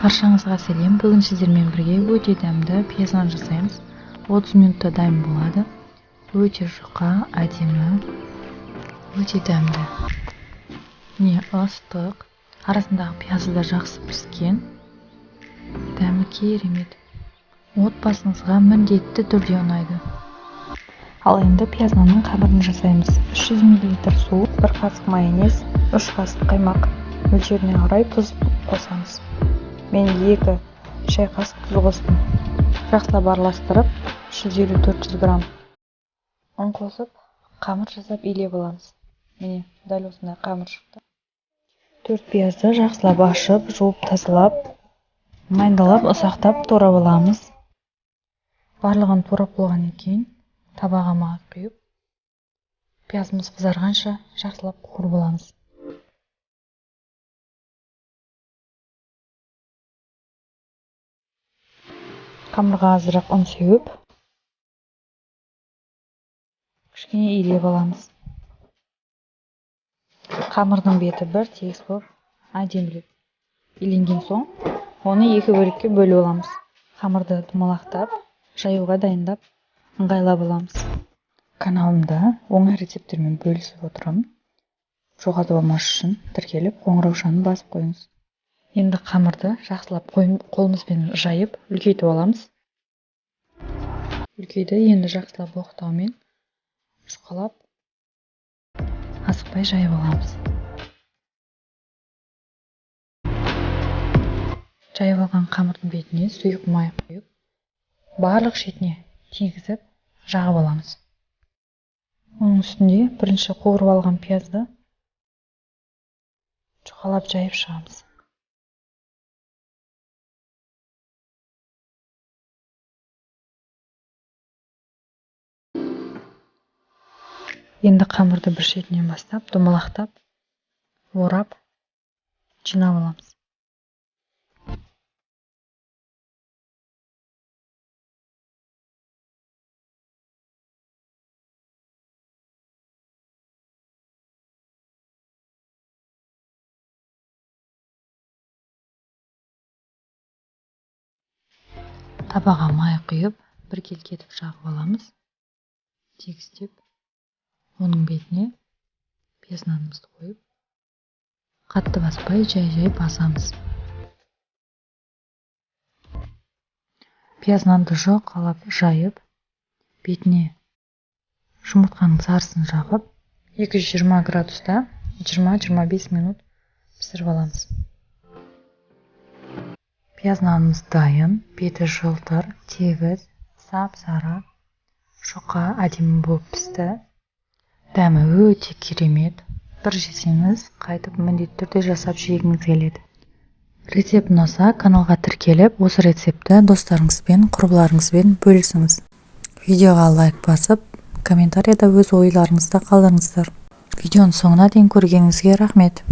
Баршаңызға сәлем. Бүгін сіздермен бірге өте дәмді пияз нан жасаймыз. 30 минутта дайын болады. Өте жұқа, әдемі, өте дәмді. Міне ыстық, арасындағы пиязы да жақсы піскен. Дәмі керемет. Отбасыңызға міндетті түрде ұнайды. Ал енді пияз нанның қамырын жасаймыз. 300 мл су, 1 қасық майонез, 3 қасық қаймақ. Мөлшеріне қарай тұз қосамыз. Мен 2 шай қасық тұз қостым. Жақсылап араластырып, 350-400 грамм ұн қосып, қамыр жасап илеп аламыз. Міне, дәл осындай қамыр шықты. 4 пиязды жақсылап ашып, жуып тазалап, майдалап, ұсақтап турап аламыз. Барлығын турап болғаннан кейін табаға құйып, пиязымыз қызарғанша жақсылап қуырып аламыз. Қамырға азырақ ұн сеуіп, кішкене илеп аламыз. Қамырдың беті бір тегіс болып әдемілеп иленген соң, оны 2 бөлікке бөліп аламыз. Қамырды домалақтап, жаюға дайындап, ыңғайлап аламыз. Каналымда оңай рецепттермен бөлісіп отырамын. Жоғалтып алмас үшін тіркеліп, қоңыраушаны басып қойыңыз. Енді қамырды жақсылап қолымызбен жайып, үлкейтіп аламыз. Үлкейді енді жақсылап оқтаумен жұқалап, асықпай жайып аламыз. Жайып алған қамырдың бетіне сұйық май құйып, барлық шетіне тигізіп, жағып аламыз. Оның үстінде бірінші қуырып алған пиязды жұқалап жайып шығамыз. Енді қамырды бір шетінен бастап, домалақтап, орап, жинап аламыз. Табаға май құйып, бір келкетіп жағып аламыз. Тегістеп, оның бетіне пияз нанымызды қойып, қатты баспай, жай-жай басамыз. Пияз нанды жұқалап жайып, бетіне жұмыртқаның сарысын жағып, 220 градуста 20-25 минут пісіріп аламыз. Пияз нанымыз дайын, беті жылтыр, тегіс, сап-сары, жұқа, әдемі болып пісті. Дәмі өте керемет. Бір жесеңіз, қайтып міндетті түрде жасап жегіңіз келеді. Рецепт ұнаса, каналға тіркеліп, осы рецепті достарыңызбен, құрбыларыңызбен бөлісіңіз. Видеоға лайк басып, комментарияда өз ойларыңызды қалдырыңыздар. Видеоның соңына дейін көргеніңізге рахмет.